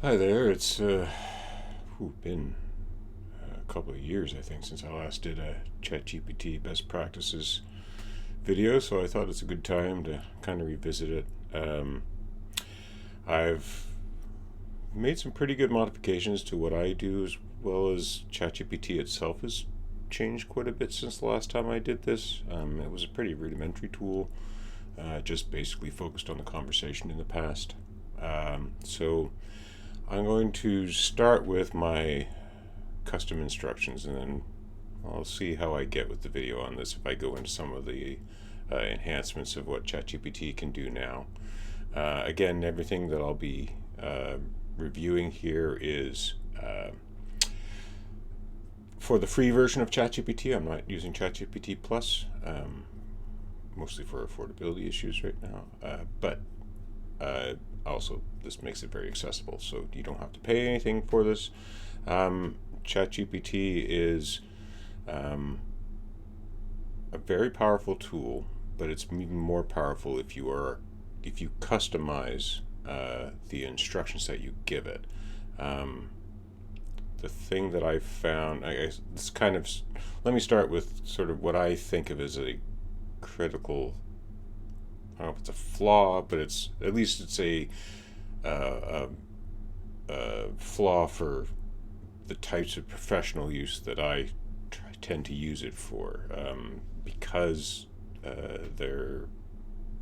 Hi there. It's been a couple of years, I think, since I last did a ChatGPT best practices video, so I thought it's a good time to kind of revisit it. I've made some pretty good modifications to what I do, as well as ChatGPT itself has changed quite a bit since the last time I did this. It was a pretty rudimentary tool, just basically focused on the conversation in the past. So I'm going to start with my custom instructions, and then I'll see how I get with the video on this if I go into some of the enhancements of what ChatGPT can do now. Again, everything that I'll be reviewing here is for the free version of ChatGPT. I'm not using ChatGPT Plus, mostly for affordability issues right now. But also, this makes it very accessible, so you don't have to pay anything for this. ChatGPT is a very powerful tool, but it's even more powerful if you customize the instructions that you give it. The thing that I found, I guess, this kind of, let me start with sort of what I think of as a critical. I don't know if it's a flaw, but it's at least it's uh, a flaw for the types of professional use that I tend to use it for, because their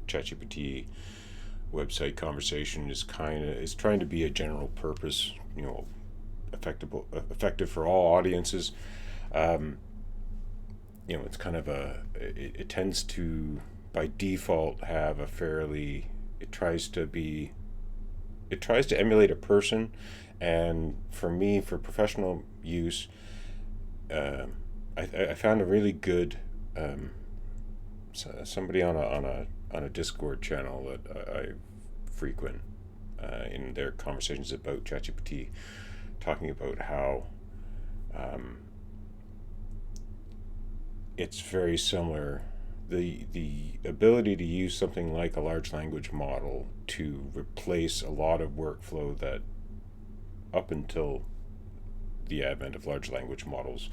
ChatGPT website conversation is trying to be a general purpose, effective for all audiences. Um, it's kind of it tends to by default have a fairly it tries to emulate a person, and for me, for professional use, uh, I found a really good somebody on a Discord channel that I frequent, in their conversations about ChatGPT, talking about how um, it's very similar. The ability to use something like a large language model to replace a lot of workflow that, up until the advent of large language models,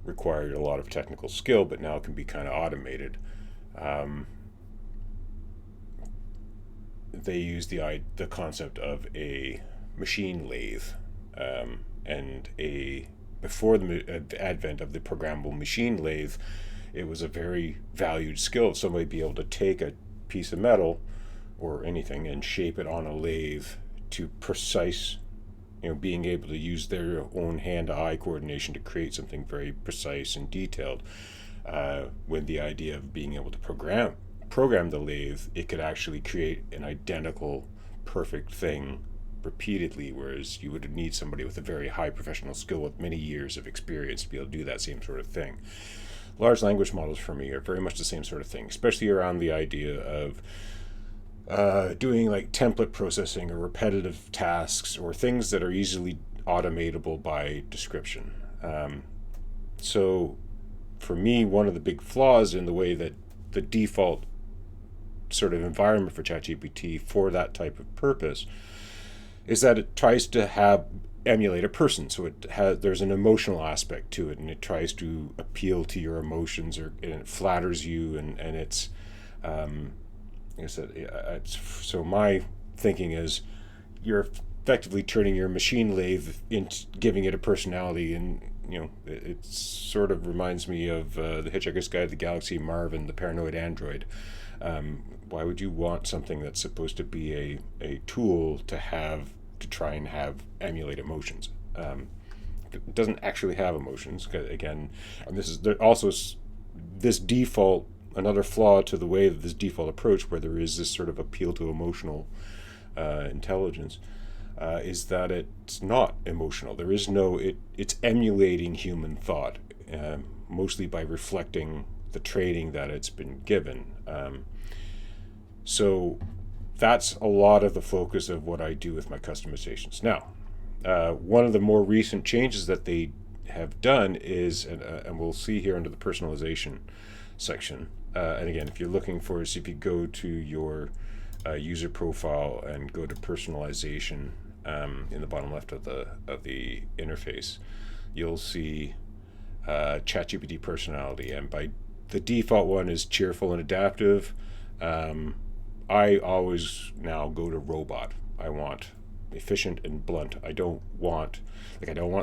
required a lot of technical skill, but now can be kind of automated. Um, they use the concept of a machine lathe, and a before the advent of the programmable machine lathe, it was a very valued skill of somebody be able to take a piece of metal or anything and shape it on a lathe to precise, being able to use their own hand-eye coordination to create something very precise and detailed. With the idea of being able to program the lathe, it could actually create an identical, perfect thing repeatedly, whereas you would need somebody with a very high professional skill with many years of experience to be able to do that same sort of thing. Large language models for me are very much the same sort of thing, especially around the idea of doing like template processing or repetitive tasks or things that are easily automatable by description. So for me, one of the big flaws in the way that the default sort of environment for ChatGPT for that type of purpose is that it tries to have emulate a person. So there's an emotional aspect to it, and it tries to appeal to your emotions, and it flatters you, and it's like I said, so my thinking is you're effectively turning your machine lathe into giving it a personality, and it sort of reminds me of the Hitchhiker's Guide to the Galaxy, Marvin, the paranoid android. Why would you want something that's supposed to be a tool to try and have emulate emotions? It doesn't actually have emotions. Again, and this is there also this default, another flaw to the way that this default approach, where there is this sort of appeal to emotional intelligence, is that it's not emotional. There is no it's emulating human thought, mostly by reflecting the training that it's been given. So that's a lot of the focus of what I do with my customizations. Now, one of the more recent changes that they have done is, and we'll see here under the personalization section. And again, if you're looking for this, if you go to your user profile and go to personalization, in the bottom left of the interface, you'll see ChatGPT personality, and by the default one is cheerful and adaptive. I always now go to robot. I want efficient and blunt. I don't want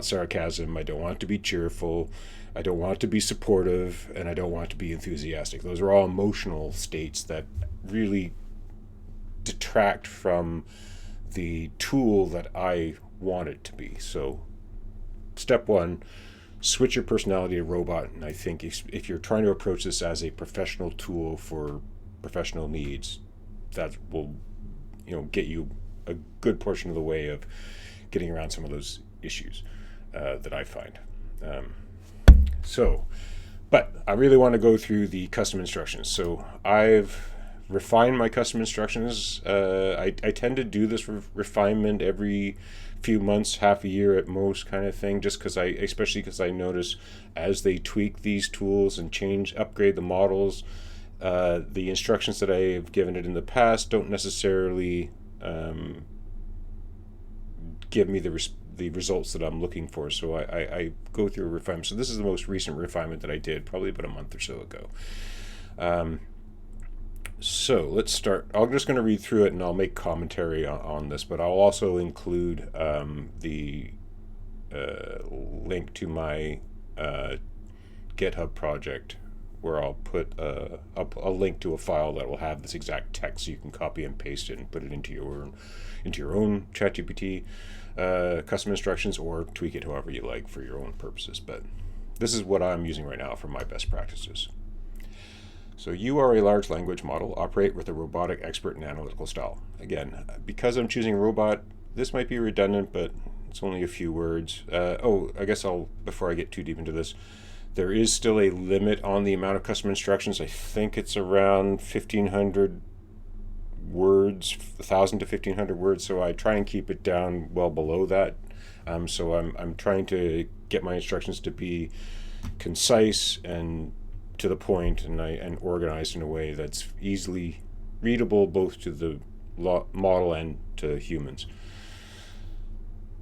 sarcasm. I don't want to be cheerful. I don't want to be supportive, and I don't want to be enthusiastic. Those are all emotional states that really detract from the tool that I want it to be. So step one, switch your personality to robot. And I think if you're trying to approach this as a professional tool for professional needs, that will get you a good portion of the way of getting around some of those issues that I find. But I really want to go through the custom instructions. So I've refined my custom instructions. I tend to do this refinement every few months, half a year at most, kind of thing, just because especially because I notice as they tweak these tools and upgrade the models, the instructions that I have given it in the past don't necessarily give me the results that I'm looking for. So I go through a refinement. So this is the most recent refinement that I did, probably about a month or so ago. So let's start. I'm just going to read through it and I'll make commentary on this, but I'll also include the link to my GitHub project, where I'll put a link to a file that will have this exact text, so you can copy and paste it and put it into your own ChatGPT custom instructions, or tweak it however you like for your own purposes. But this is what I'm using right now for my best practices. So you are a large language model. Operate with a robotic, expert, and analytical style. Again, because I'm choosing robot, this might be redundant, but it's only a few words. I guess before I get too deep into this, there is still a limit on the amount of custom instructions. I think it's around 1,500 words, 1,000 to 1,500 words. So I try and keep it down well below that. So I'm trying to get my instructions to be concise and to the point, and organized in a way that's easily readable both to the model and to humans.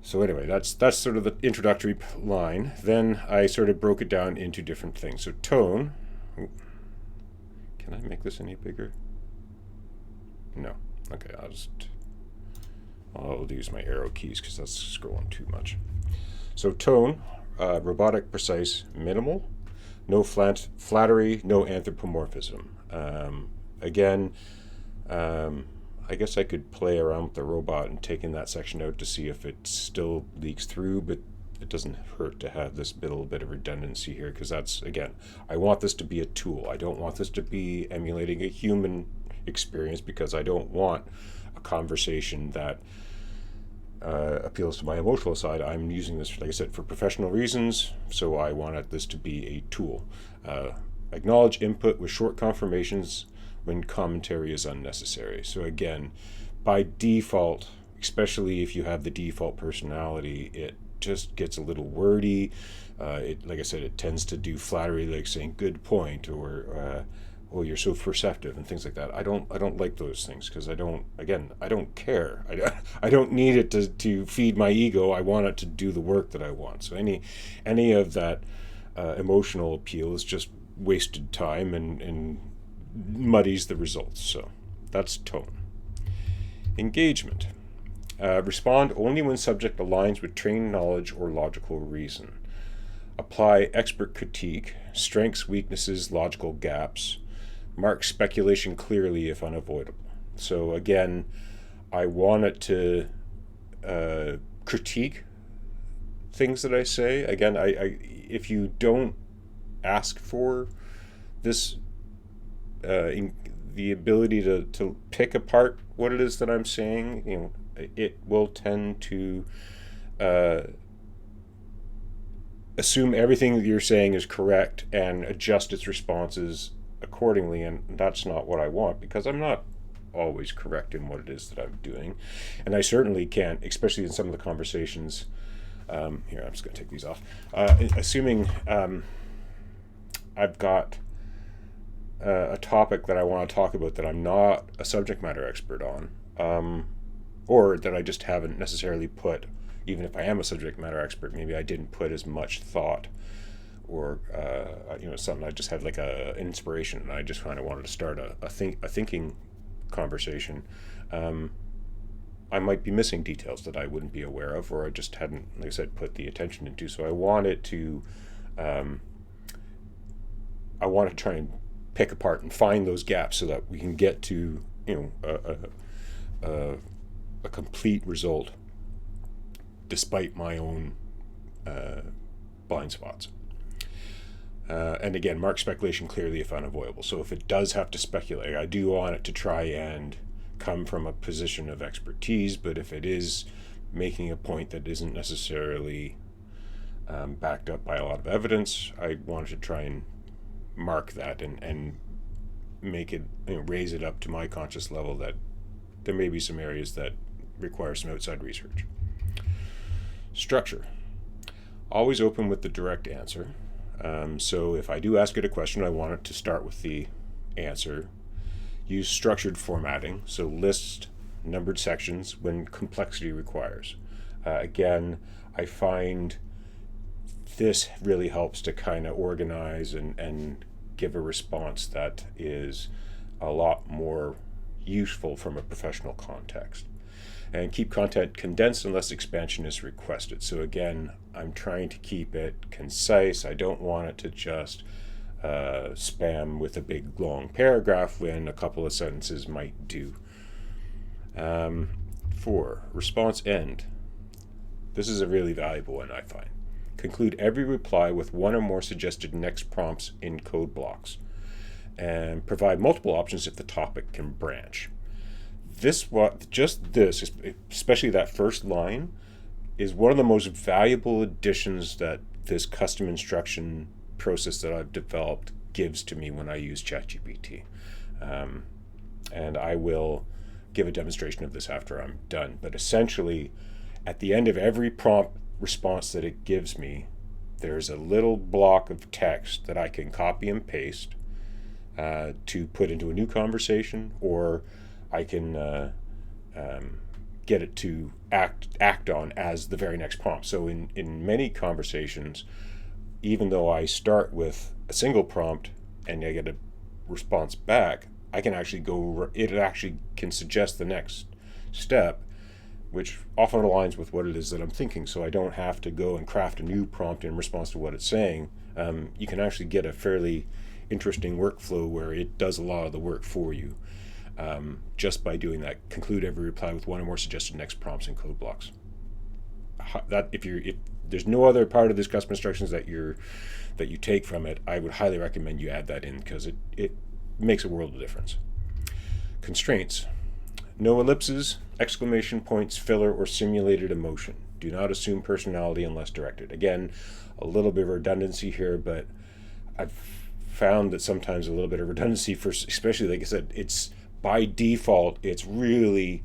So anyway, that's sort of the introductory line. Then I sort of broke it down into different things. So tone. Can I make this any bigger? No. Okay, I'll use my arrow keys because that's scrolling too much. So tone, robotic, precise, minimal. No flattery, no anthropomorphism. Again, I guess I could play around with the robot and taking that section out to see if it still leaks through, but it doesn't hurt to have this little bit of redundancy here, because that's, again, I want this to be a tool. I don't want this to be emulating a human experience, because I don't want a conversation that appeals to my emotional side. I'm using this, like I said, for professional reasons, so I wanted this to be a tool. Acknowledge input with short confirmations when commentary is unnecessary. So again, by default, especially if you have the default personality, it just gets a little wordy. Like I said, it tends to do flattery, like saying "good point" or "oh, you're so perceptive" and things like that. I don't like those things, because I don't care. I don't need it to feed my ego. I want it to do the work that I want. So any of that emotional appeal is just wasted time and muddies the results. So that's tone. Engagement. Respond only when subject aligns with trained knowledge or logical reason. Apply expert critique, strengths, weaknesses, logical gaps. Mark speculation clearly if unavoidable. So again, I want it to critique things that I say. Again, if you don't ask for this, the ability to pick apart what it is that I'm saying, it will tend to assume everything that you're saying is correct and adjust its responses accordingly, and that's not what I want, because I'm not always correct in what it is that I'm doing, and I certainly can't, especially in some of the conversations. Here, I'm just going to take these off. Assuming I've got a topic that I want to talk about that I'm not a subject matter expert on, or that I just haven't necessarily put, even if I am a subject matter expert, maybe I didn't put as much thought, or something. I just had like an inspiration, and I just kind of wanted to start a thinking conversation. I might be missing details that I wouldn't be aware of, or I just hadn't, like I said, put the attention into. So I wanted to try and pick apart and find those gaps so that we can get to a complete result, despite my own blind spots. And again, mark speculation clearly if unavoidable. So if it does have to speculate, I do want it to try and come from a position of expertise, but if it is making a point that isn't necessarily backed up by a lot of evidence, I wanted to try and mark that and make it, raise it up to my conscious level that there may be some areas that require some outside research. Structure. Always open with the direct answer. So if I do ask it a question, I want it to start with the answer. Use structured formatting, so list numbered sections when complexity requires. Again, I find this really helps to kind of organize and give a response that is a lot more useful from a professional context. And keep content condensed unless expansion is requested. So again, I'm trying to keep it concise. I don't want it to just spam with a big long paragraph when a couple of sentences might do. 4, response end. This is a really valuable one, I find. Conclude every reply with one or more suggested next prompts in code blocks, and provide multiple options if the topic can branch. This, especially that first line, is one of the most valuable additions that this custom instruction process that I've developed gives to me when I use ChatGPT. And I will give a demonstration of this after I'm done. But essentially, at the end of every prompt response that it gives me, there's a little block of text that I can copy and paste to put into a new conversation, or I can get it to act on as the very next prompt. So in many conversations, even though I start with a single prompt and I get a response back, I can actually it actually can suggest the next step, which often aligns with what it is that I'm thinking. So I don't have to go and craft a new prompt in response to what it's saying. You can actually get a fairly interesting workflow where it does a lot of the work for you. Just by doing that. Conclude every reply with one or more suggested next prompts and code blocks. That if there's no other part of this custom instructions that you take from it, I would highly recommend you add that in, because it makes a world of difference. Constraints. No ellipses, exclamation points, filler, or simulated emotion. Do not assume personality unless directed. Again, a little bit of redundancy here, but I've found that sometimes a little bit of redundancy, especially, like I said, it's by default, it's really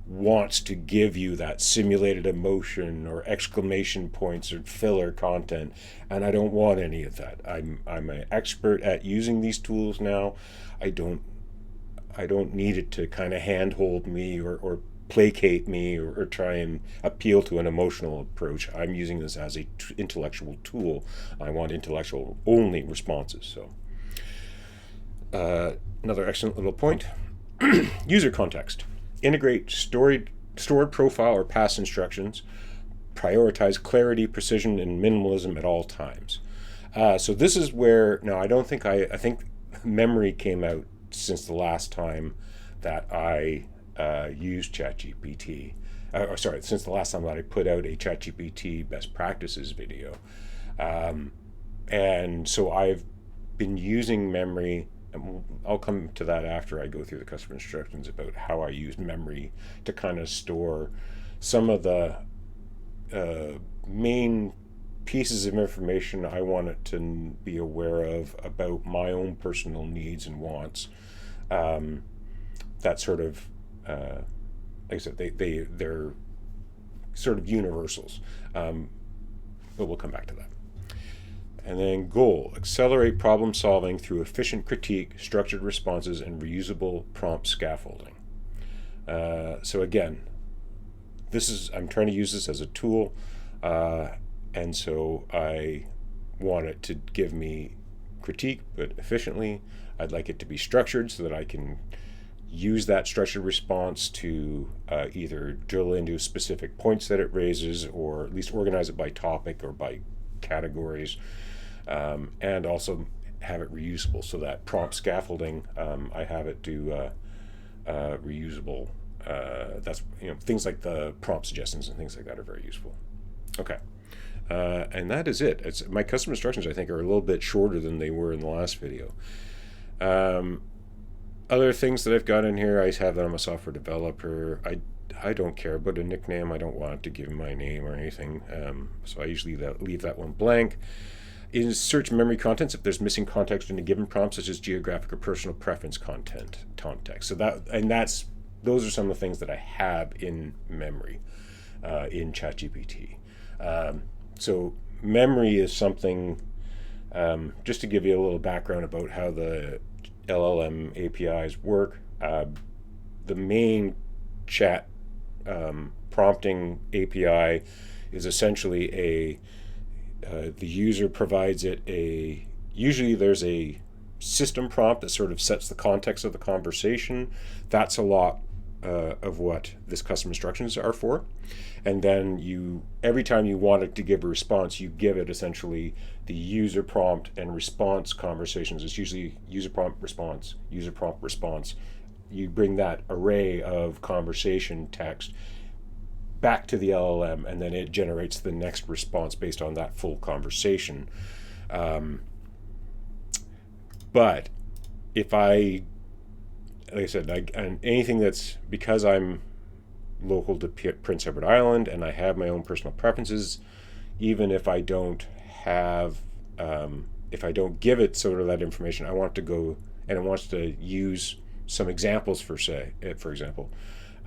wants to give you that simulated emotion or exclamation points or filler content, and I don't want any of that. I'm an expert at using these tools now. I don't need it to kind of handhold me or placate me or try and appeal to an emotional approach. I'm using this as a intellectual tool. I want intellectual only responses. So another excellent little point. User context. Integrate stored profile or past instructions. Prioritize clarity, precision, and minimalism at all times. So this is where, now I think memory came out since the last time that I used ChatGPT. Since the last time that I put out a ChatGPT best practices video. And so I've been using memory. I'll come to that after I go through the custom instructions about how I use memory to kind of store some of the main pieces of information I want it to be aware of about my own personal needs and wants. That sort of, like I said, they're sort of universals. But we'll come back to that. And then goal, accelerate problem solving through efficient critique, structured responses, and reusable prompt scaffolding. So again, I'm trying to use this as a tool, and so I want it to give me critique, but efficiently. I'd like it to be structured so that I can use that structured response to either drill into specific points that it raises, or at least organize it by topic or by categories, and also have it reusable. So that prompt scaffolding, I have it do reusable. That's things like the prompt suggestions and things like that are very useful. Okay. And that is it. My custom instructions, I think, are a little bit shorter than they were in the last video. Other things that I've got in here, I have that I'm a software developer. I don't care about a nickname. I don't want to give my name or anything. So I usually leave that one blank. In search memory contents, if there's missing context in a given prompt, such as geographic or personal preference context. So those are some of the things that I have in memory in ChatGPT. So memory is something, just to give you a little background about how the LLM APIs work. The main chat prompting API is essentially the user provides it usually there's a system prompt that sort of sets the context of the conversation. That's a lot of what this custom instructions are for. And then every time you want it to give a response, you give it essentially the user prompt and response conversations. It's usually user prompt response, user prompt response. You bring that array of conversation text back to the LLM, and then it generates the next response based on that full conversation. But if like I said, and anything that's, because I'm local to Prince Edward Island and I have my own personal preferences, even if I don't give it sort of that information, I want to go and it wants to use some examples for example,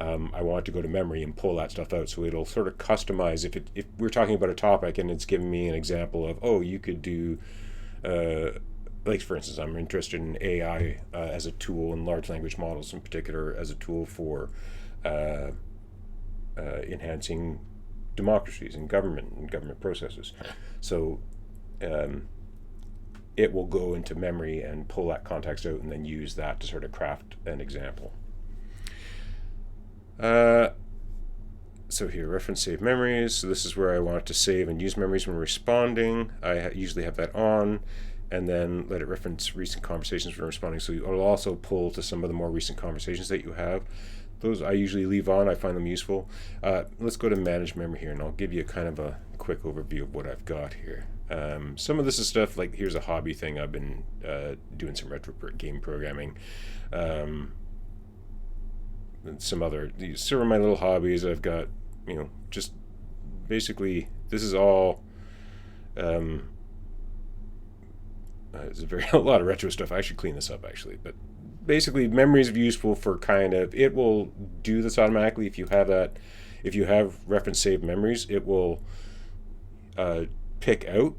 I want to go to memory and pull that stuff out, so it'll sort of customize. If we're talking about a topic and it's giving me an example of, you could do, like for instance, I'm interested in AI as a tool, and large language models in particular as a tool for enhancing democracies and government processes. So it will go into memory and pull that context out and then use that to sort of craft an example. So here, reference save memories. So this is where I want it to save and use memories when responding. I usually have that on, and then let it reference recent conversations when responding. So it'll also pull to some of the more recent conversations that you have. Those I usually leave on. I find them useful. Let's go to manage memory here, and I'll give you kind of a quick overview of what I've got here. Some of this is stuff like, here's a hobby thing. I've been doing some retro game programming. And some of my little hobbies. I've got, just basically, this is all, there's a lot of retro stuff. I should clean this up actually, but basically memory is useful for it will do this automatically. If you have reference saved memories, it will pick out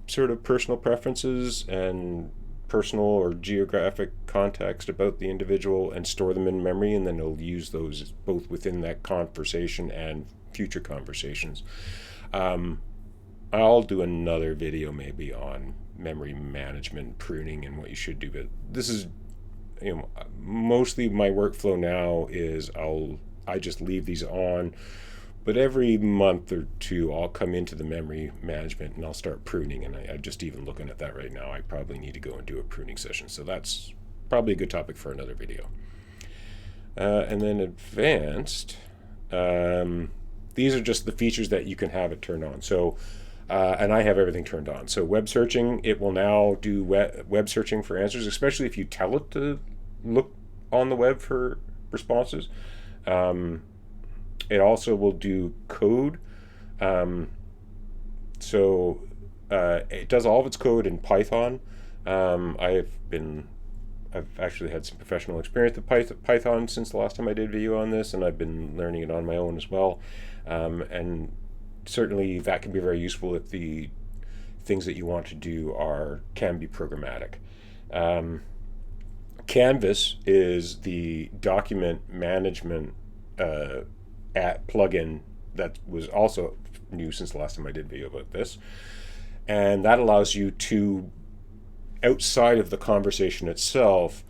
sort of personal preferences and personal or geographic context about the individual and store them in memory, and then it'll use those both within that conversation and future conversations. I'll do another video maybe on memory management, pruning, and what you should do, but this is, mostly my workflow now is I just leave these on, but every month or two I'll come into the memory management and I'll start pruning, and I'm just even looking at that right now. I probably need to go and do a pruning session, so that's probably a good topic for another video. And then advanced, these are just the features that you can have it turned on. So and I have everything turned on. So web searching, it will now do web searching for answers, especially if you tell it to look on the web for responses. It also will do code. So it does all of its code in Python. I've actually had some professional experience with Python since the last time I did a video on this, and I've been learning it on my own as well. And certainly that can be very useful if the things that you want to do can be programmatic. Canvas is the document management plugin that was also new since the last time I did a video about this. And that allows you to, outside of the conversation itself,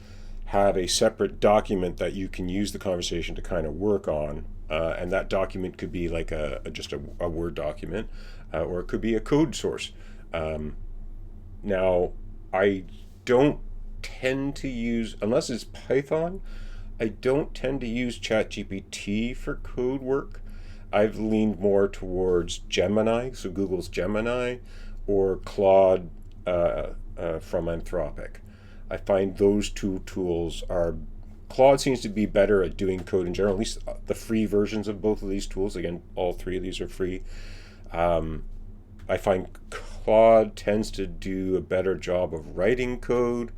have a separate document that you can use the conversation to kind of work on. And that document could be like just a Word document, or it could be a code source. Now, I don't tend to use, unless it's Python, I don't tend to use ChatGPT for code work. I've leaned more towards Gemini, so Google's Gemini, or Claude from Anthropic. I find those two tools are, Claude seems to be better at doing code in general, at least the free versions of both of these tools. Again, all three of these are free. I find Claude tends to do a better job of writing code,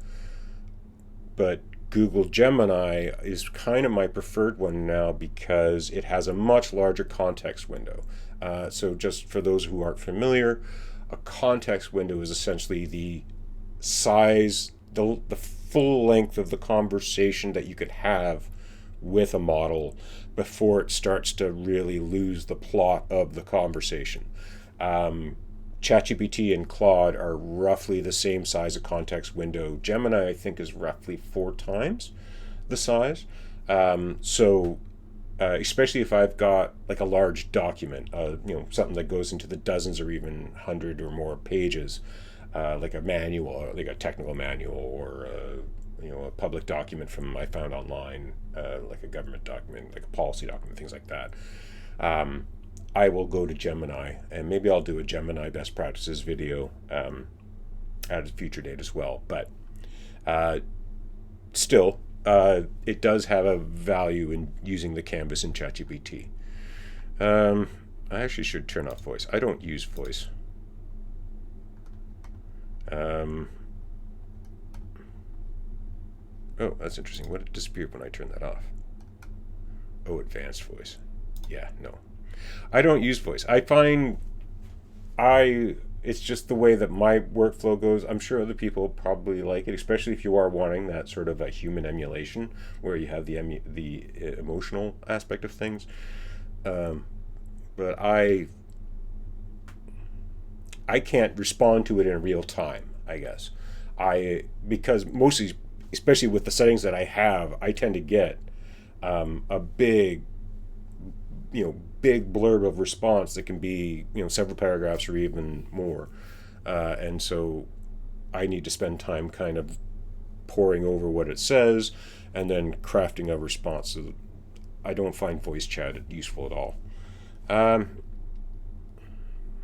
but Google Gemini is kind of my preferred one now because it has a much larger context window. So just for those who aren't familiar, a context window is essentially the size, the full length of the conversation that you could have with a model before it starts to really lose the plot of the conversation. ChatGPT and Claude are roughly the same size of context window. Gemini, I think, is roughly 4 times the size. Especially if I've got like a large document, something that goes into the dozens or even 100 or more pages, like a manual, or like a technical manual, or a public document from I found online, like a government document, like a policy document, things like that. I will go to Gemini, and maybe I'll do a Gemini best practices video at a future date as well. But still, it does have a value in using the canvas in ChatGPT. I actually should turn off voice. I don't use voice. Oh, that's interesting. What disappeared when I turned that off? Oh, advanced voice. Yeah, no. I don't use voice. I find it's just the way that my workflow goes. I'm sure other people probably like it, especially if you are wanting that sort of a human emulation where you have the emotional aspect of things. But I can't respond to it in real time, I guess. Because mostly, especially with the settings that I have, I tend to get a big blurb of response that can be, several paragraphs or even more. And so I need to spend time kind of poring over what it says and then crafting a response. So I don't find voice chat useful at all.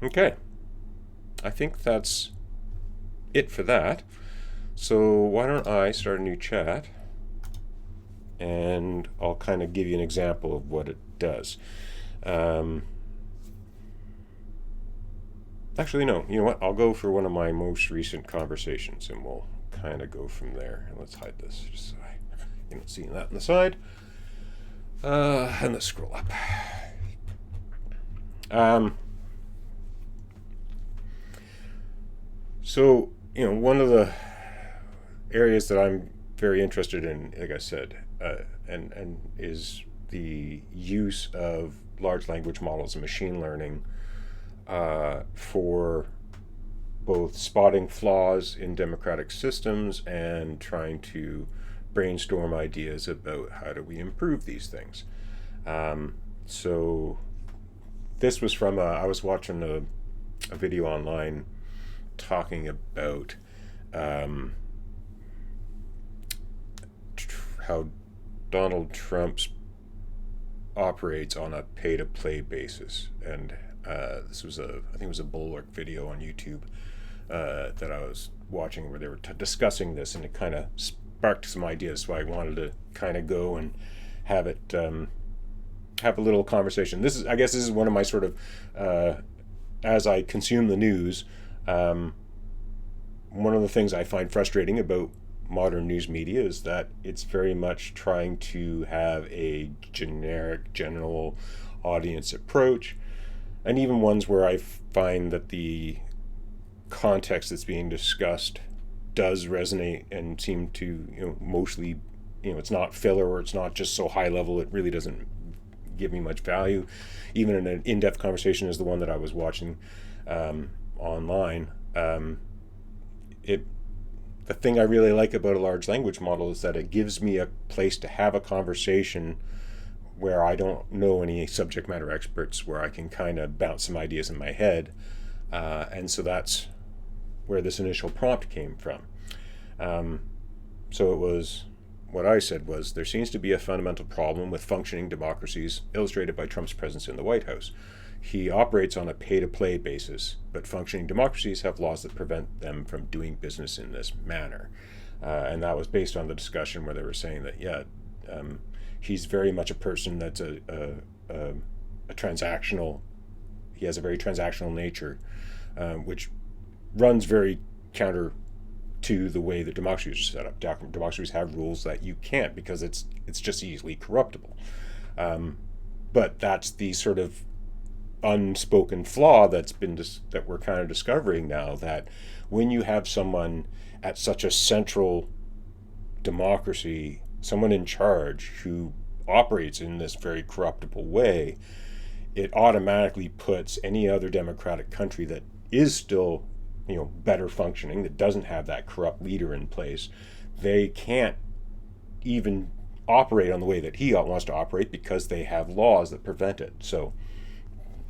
Okay. I think that's it for that. So why don't I start a new chat, and I'll kind of give you an example of what it does. Actually, no. You know what? I'll go for one of my most recent conversations, and we'll kind of go from there. And let's hide this, just so I see that on the side. And let's scroll up. So, one of the areas that I'm very interested in, like I said, and is the use of large language models and machine learning for both spotting flaws in democratic systems and trying to brainstorm ideas about how do we improve these things. So this was from I was watching a video online talking about how Donald Trump's operates on a pay-to-play basis, and this was I think it was a Bulwark video on YouTube that I was watching where they were discussing this, and it kind of sparked some ideas. So I wanted to kind of go and have it have a little conversation. I guess this is one of my sort of as I consume the news. One of the things I find frustrating about modern news media is that it's very much trying to have a general audience approach, and even ones where I find that the context that's being discussed does resonate and seem to, mostly, it's not filler, or it's not just so high level it really doesn't give me much value, even in an in-depth conversation as the one that I was watching online. The thing I really like about a large language model is that it gives me a place to have a conversation where I don't know any subject matter experts, where I can kind of bounce some ideas in my head. And so that's where this initial prompt came from. So it was, what I said was, there seems to be a fundamental problem with functioning democracies, illustrated by Trump's presence in the White House. He operates on a pay-to-play basis, but functioning democracies have laws that prevent them from doing business in this manner. And that was based on the discussion where they were saying that, he's very much a person that's a transactional, he has a very transactional nature, which runs very counter to the way that democracies are set up. Democracies have rules that you can't, because it's just easily corruptible. But that's the sort of unspoken flaw that we're kind of discovering now, that when you have someone at such a central democracy, someone in charge who operates in this very corruptible way, it automatically puts any other democratic country that is still, better functioning, that doesn't have that corrupt leader in place, they can't even operate on the way that he wants to operate, because they have laws that prevent it. So,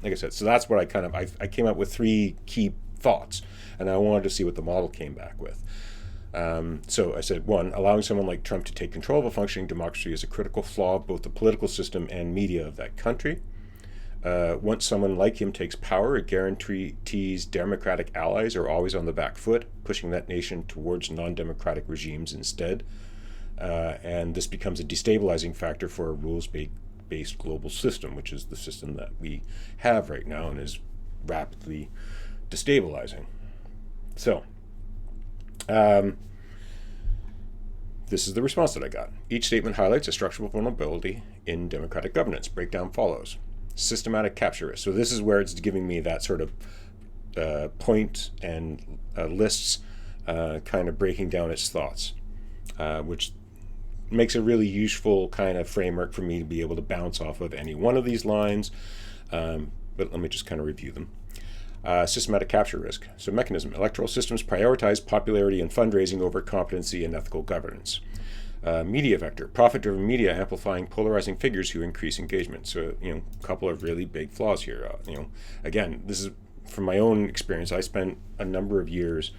like I said, so that's what I came up with 3 key thoughts, and I wanted to see what the model came back with. So I said, 1, allowing someone like Trump to take control of a functioning democracy is a critical flaw of both the political system and media of that country. Once someone like him takes power, it guarantees democratic allies are always on the back foot, pushing that nation towards non-democratic regimes instead. And this becomes a destabilizing factor for a rules-based global system, which is the system that we have right now and is rapidly destabilizing. So, this is the response that I got. Each statement highlights a structural vulnerability in democratic governance. Breakdown follows. Systematic capture risk. So this is where it's giving me that sort of point and lists, kind of breaking down its thoughts, which makes a really useful kind of framework for me to be able to bounce off of any one of these lines. But let me just kind of review them. Systematic capture risk. So mechanism. Electoral systems prioritize popularity and fundraising over competency and ethical governance. Media vector. Profit-driven media amplifying polarizing figures who increase engagement. So, a couple of really big flaws here. Again, this is from my own experience. I spent a number of years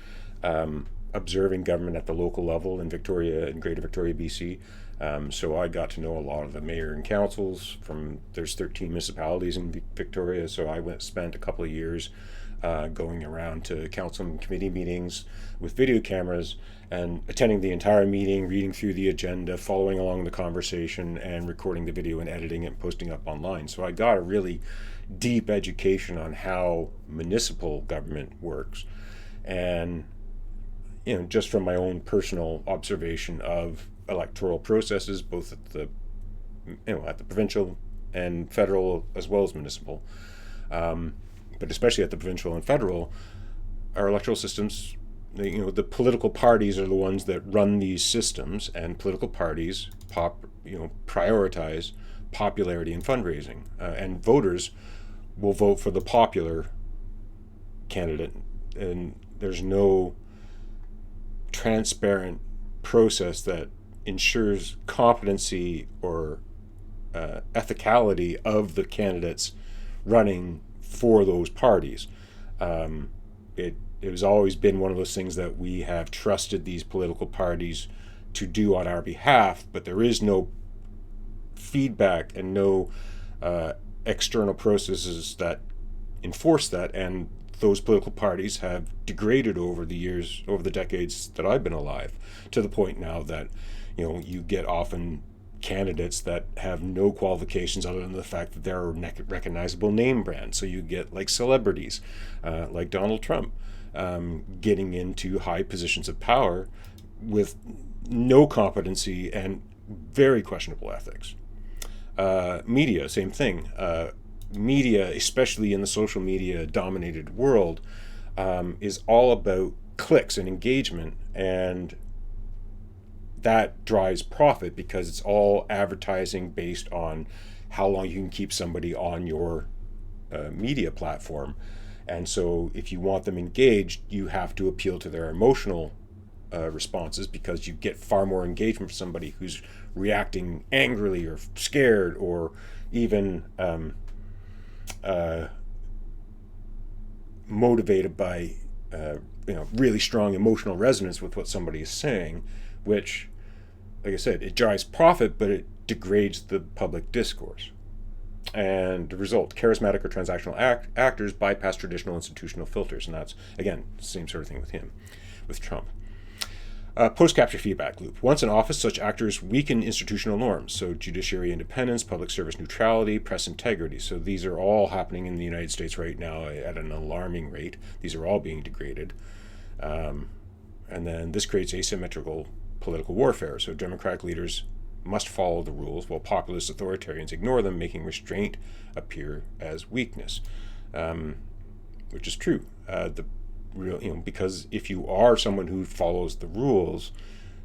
observing government at the local level in Greater Victoria, BC. So I got to know a lot of the mayor and councils there's 13 municipalities in Victoria. So I spent a couple of years going around to council and committee meetings with video cameras and attending the entire meeting, reading through the agenda, following along the conversation, and recording the video and editing it and posting up online. So I got a really deep education on how municipal government works. And, just from my own personal observation of electoral processes, both at the provincial and federal as well as municipal, but especially at the provincial and federal, our electoral systems, the political parties are the ones that run these systems, and political parties prioritize popularity and fundraising, and voters will vote for the popular candidate, and there's no transparent process that ensures competency or ethicality of the candidates running for those parties. It has always been one of those things that we have trusted these political parties to do on our behalf, but there is no feedback and no external processes that enforce that, and those political parties have degraded over the decades that I've been alive, to the point now that you get often candidates that have no qualifications other than the fact that they're a recognizable name brand. So you get like celebrities like Donald Trump getting into high positions of power with no competency and very questionable ethics. Media, same thing. Media, especially in the social media dominated world, is all about clicks and engagement, and that drives profit because it's all advertising based on how long you can keep somebody on your media platform. And so if you want them engaged, you have to appeal to their emotional responses, because you get far more engagement from somebody who's reacting angrily or scared or even motivated by really strong emotional resonance with what somebody is saying, which, like I said, it drives profit, but it degrades the public discourse. And the result, charismatic or transactional actors bypass traditional institutional filters. And that's, again, the same sort of thing with Trump. Post-capture feedback loop. Once in office, such actors weaken institutional norms. So judiciary independence, public service neutrality, press integrity. So these are all happening in the United States right now at an alarming rate. These are all being degraded. And then this creates asymmetrical political warfare. So democratic leaders must follow the rules while populist authoritarians ignore them, making restraint appear as weakness, which is true. Because if you are someone who follows the rules,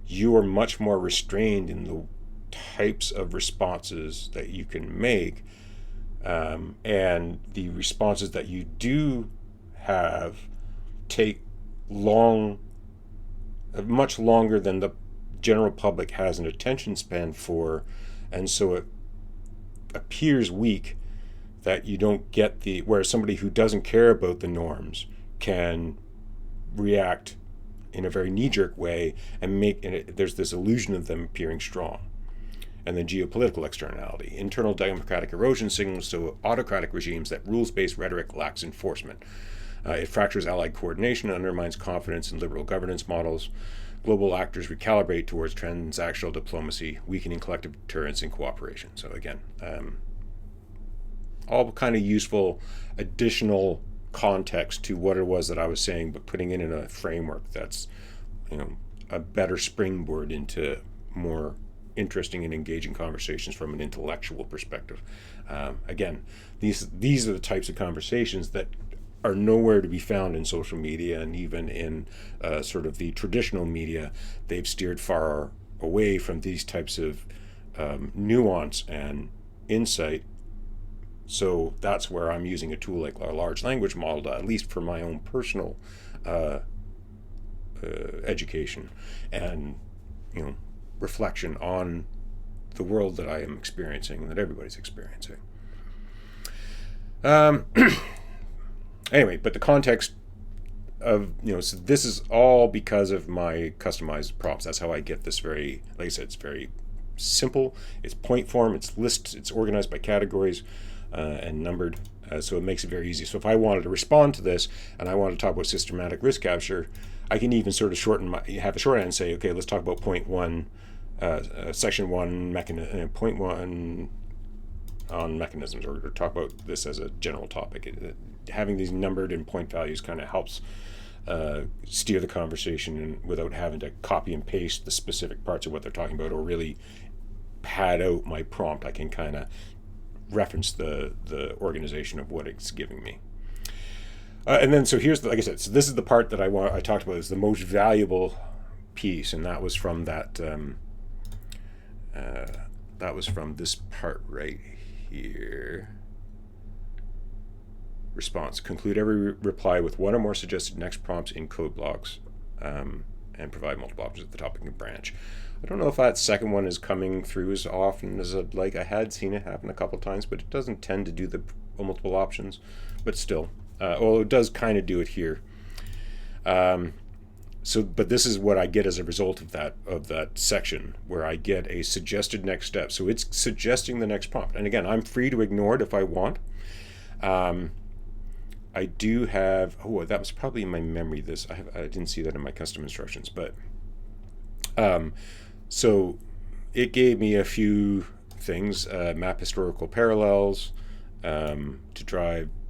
you are much more restrained in the types of responses that you can make, and the responses that you do have take much longer than the general public has an attention span for, and so it appears weak that you don't get where somebody who doesn't care about the norms can react in a very knee-jerk way and there's this illusion of them appearing strong. And then geopolitical externality, internal democratic erosion signals to autocratic regimes that rules-based rhetoric lacks enforcement. It fractures allied coordination and undermines confidence in liberal governance models. Global actors recalibrate towards transactional diplomacy, weakening collective deterrence and cooperation. So again, all kind of useful additional context to what it was that I was saying, but putting it in a framework that's, a better springboard into more interesting and engaging conversations from an intellectual perspective. Again, these are the types of conversations that are nowhere to be found in social media, and even in sort of the traditional media, they've steered far away from these types of nuance and insight. So that's where I'm using a tool like a large language model, to, at least for my own personal education and reflection on the world that I am experiencing and that everybody's experiencing. Anyway, but the context of, so this is all because of my customized prompts. That's how I get this very, like I said, it's very simple. It's point form, it's lists, it's organized by categories and numbered. So it makes it very easy. So if I wanted to respond to this and I wanted to talk about systematic risk capture, I can even sort of have a shorthand and say, okay, let's talk about point one, section one, point one on mechanisms, or talk about this as a general topic. Having these numbered and point values kind of helps steer the conversation without having to copy and paste the specific parts of what they're talking about, or really pad out my prompt. I can kind of reference the organization of what it's giving me. And then, so here's like I said, so this is the part that I talked about is the most valuable piece, and that was from this part right here. Response. Conclude every reply with one or more suggested next prompts in code blocks, and provide multiple options at the topic and branch. I don't know if that second one is coming through as often as I'd like. I had seen it happen a couple times, but it doesn't tend to do the multiple options. But still, it does kind of do it here. But this is what I get as a result of that section, where I get a suggested next step. So it's suggesting the next prompt. And again, I'm free to ignore it if I want. I do have, that was probably in my memory. I didn't see that in my custom instructions, but so it gave me a few things: map historical parallels, to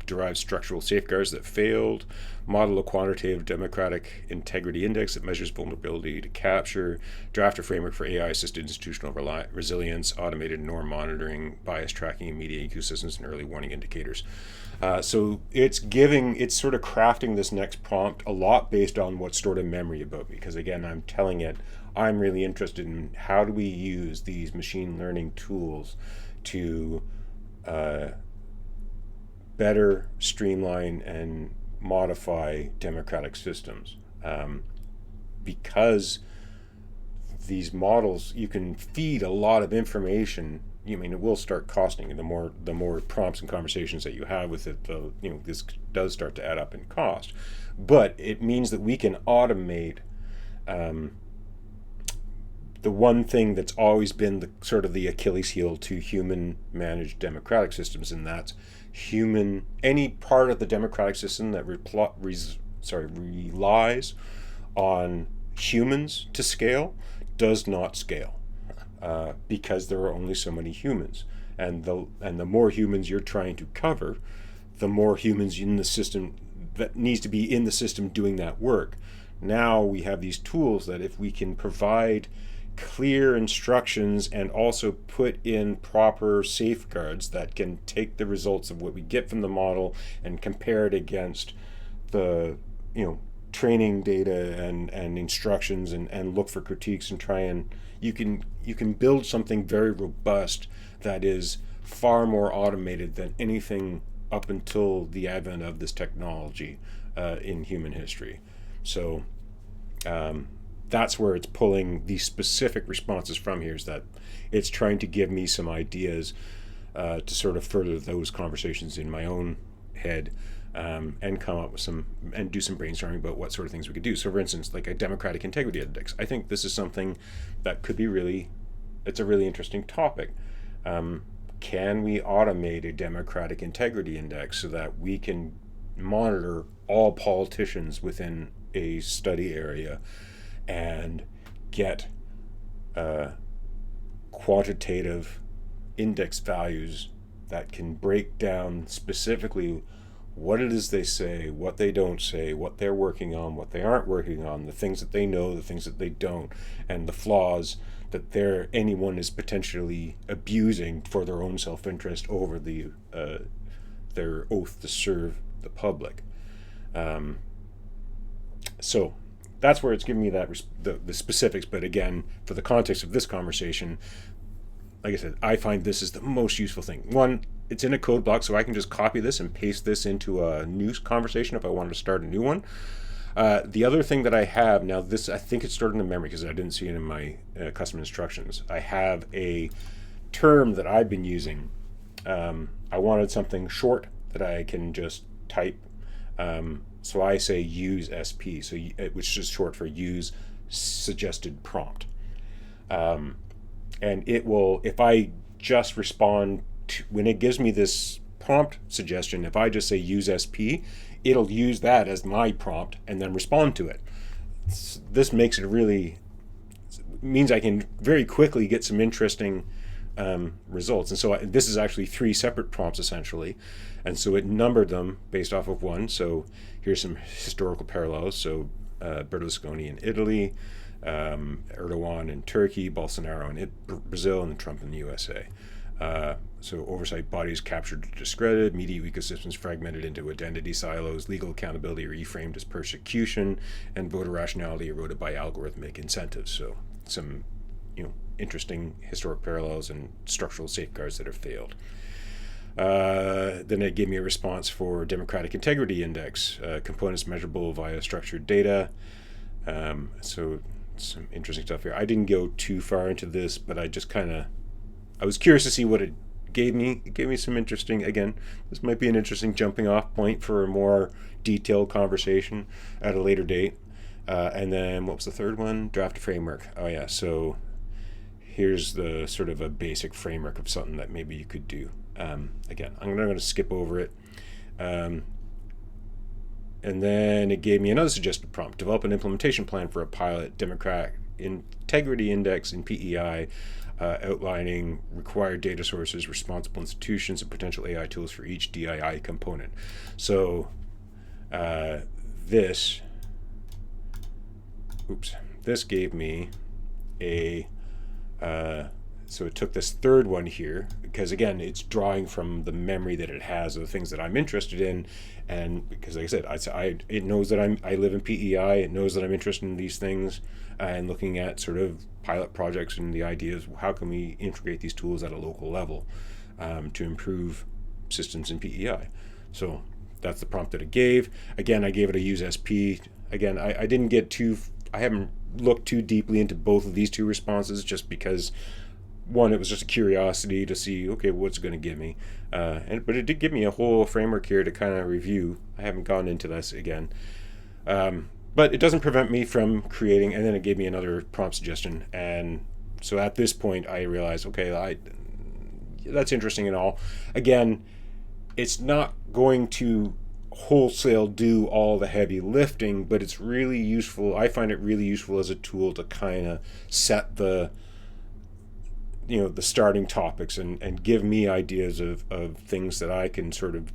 derive structural safeguards that failed, model a quantitative democratic integrity index that measures vulnerability to capture, draft a framework for AI-assisted institutional resilience, automated norm monitoring, bias tracking in media ecosystems, and early warning indicators. So it's sort of crafting this next prompt a lot based on what's stored in memory about me, because again, I'm telling it, I'm really interested in how do we use these machine learning tools to better streamline and modify democratic systems. Because these models, you can feed a lot of information. I mean, it will start costing. The more prompts and conversations that you have with it, this does start to add up in cost. But it means that we can automate the one thing that's always been the sort of the Achilles heel to human managed democratic systems, and that's any part of the democratic system that relies on humans to scale does not scale, because there are only so many humans, and the more humans you're trying to cover, the more humans in the system that needs to be in the system doing that work. Now we have these tools that if we can provide clear instructions and also put in proper safeguards that can take the results of what we get from the model and compare it against the training data and instructions, and look for critiques and try and you can build something very robust that is far more automated than anything up until the advent of this technology in human history. So that's where it's pulling these specific responses from here, is that it's trying to give me some ideas to sort of further those conversations in my own head, and come up with some and do some brainstorming about what sort of things we could do. So for instance, like a democratic integrity index, I think this is something that could be it's a really interesting topic. Can we automate a democratic integrity index so that we can monitor all politicians within a study area and get quantitative index values that can break down specifically what it is they say, what they don't say, what they're working on, what they aren't working on, the things that they know, the things that they don't, and the flaws that anyone is potentially abusing for their own self-interest over their oath to serve the public. So that's where it's giving me the specifics. But again, for the context of this conversation, like I said, I find this is the most useful thing. One, it's in a code block, so I can just copy this and paste this into a new conversation if I wanted to start a new one. The other thing that I have now, this I think it's stored in the memory because I didn't see it in my custom instructions. I have a term that I've been using. I wanted something short that I can just type. So I say use SP, which is short for use suggested prompt. And it will, if I just respond to, when it gives me this prompt suggestion, if I just say use SP, it'll use that as my prompt and then respond to it. This makes it means I can very quickly get some interesting results. And so this is actually 3 separate prompts essentially. And so it numbered them based off of one. So here's some historical parallels. So Berlusconi in Italy, Erdogan in Turkey, Bolsonaro in Brazil, and Trump in the USA. So oversight bodies captured or discredited, media ecosystems fragmented into identity silos, legal accountability reframed as persecution, and voter rationality eroded by algorithmic incentives. So some interesting historic parallels and structural safeguards that have failed. Then it gave me a response for democratic integrity index, components measurable via structured data. So some interesting stuff here. I didn't go too far into this, but I was curious to see what it gave me. It gave me some interesting, again, this might be an interesting jumping off point for a more detailed conversation at a later date. And then what was the third one? Draft framework. Oh yeah, so here's the sort of a basic framework of something that maybe you could do. Again, I'm going to skip over it. And then it gave me another suggested prompt: develop an implementation plan for a pilot democratic integrity index in PEI, outlining required data sources, responsible institutions, and potential AI tools for each DII component. So this gave me a so it took this third one here, because again, it's drawing from the memory that it has of the things that I'm interested in, and because, like I said, it knows that I live in PEI. It knows that I'm interested in these things, and looking at sort of pilot projects and the ideas. How can we integrate these tools at a local level to improve systems in PEI? So that's the prompt that it gave. Again, I gave it a use SP. Again, I didn't get too. I haven't looked too deeply into both of these two responses, just because one, it was just a curiosity to see, okay, what's it going to give me, but it did give me a whole framework here to kind of review. I haven't gone into this again, but it doesn't prevent me from creating. And then it gave me another prompt suggestion, and so at this point I realized, okay, that's interesting and all. Again, it's not going to wholesale do all the heavy lifting, but it's really useful. I find it really useful as a tool to kind of set the starting topics and give me ideas of things that I can sort of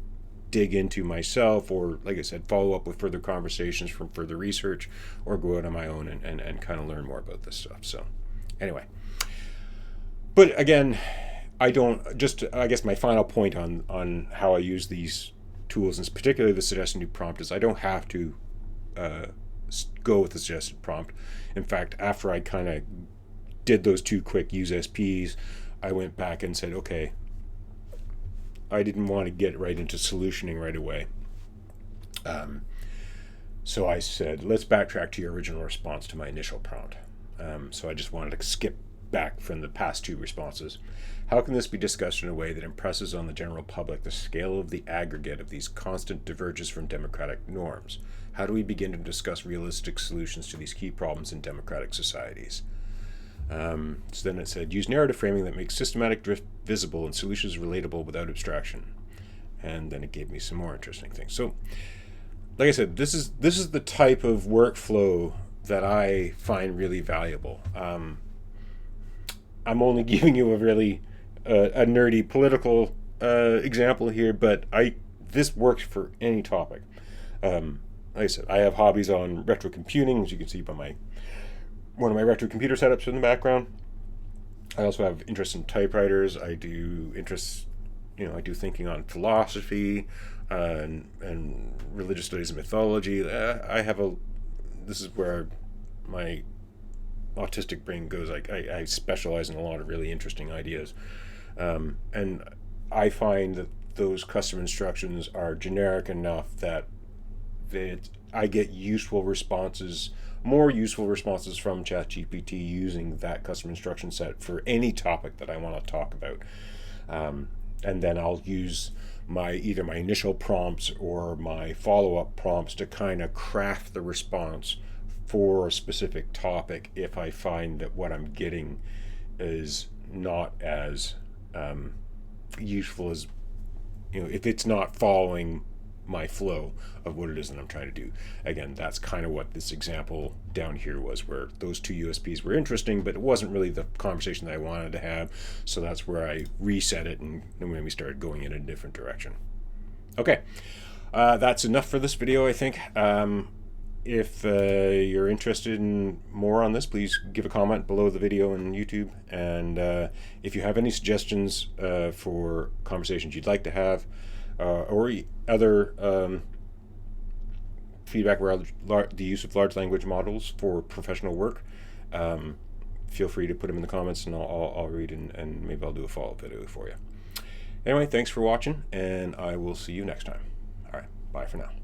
dig into myself, or, like I said, follow up with further conversations from further research, or go out on my own and kind of learn more about this stuff. So anyway, but again, I guess my final point on how I use these tools, and particularly the suggested new prompt, is I don't have to go with the suggested prompt. In fact, after I kind of did those two quick use SPs, I went back and said, okay, I didn't want to get right into solutioning right away. So I said, let's backtrack to your original response to my initial prompt. So I just wanted to skip back from the past two responses. How can this be discussed in a way that impresses on the general public the scale of the aggregate of these constant diverges from democratic norms? How do we begin to discuss realistic solutions to these key problems in democratic societies? So then it said, use narrative framing that makes systematic drift visible and solutions relatable without abstraction. And then it gave me some more interesting things. So, like I said, this is the type of workflow that I find really valuable. I'm only giving you a really a nerdy political example here, but this works for any topic. Like I said, I have hobbies on retro computing, as you can see by one of my retro computer setups in the background. I also have interest in typewriters. I do thinking on philosophy and religious studies and mythology. This is where my autistic brain goes. I specialize in a lot of really interesting ideas. And I find that those custom instructions are generic enough that I get more useful responses from ChatGPT using that custom instruction set for any topic that I want to talk about. And then I'll use either my initial prompts or my follow-up prompts to kind of craft the response for a specific topic if I find that what I'm getting is not as useful as, if it's not following my flow of what it is that I'm trying to do. Again, that's kind of what this example down here was, where those two USPs were interesting, but it wasn't really the conversation that I wanted to have. So that's where I reset it, and then we started going in a different direction. Okay, that's enough for this video, I think. If you're interested in more on this, please give a comment below the video on YouTube. And if you have any suggestions for conversations you'd like to have, or other feedback around the use of large language models for professional work, feel free to put them in the comments, and I'll read, and maybe I'll do a follow-up video for you. Anyway, thanks for watching, and I will see you next time. All right, bye for now.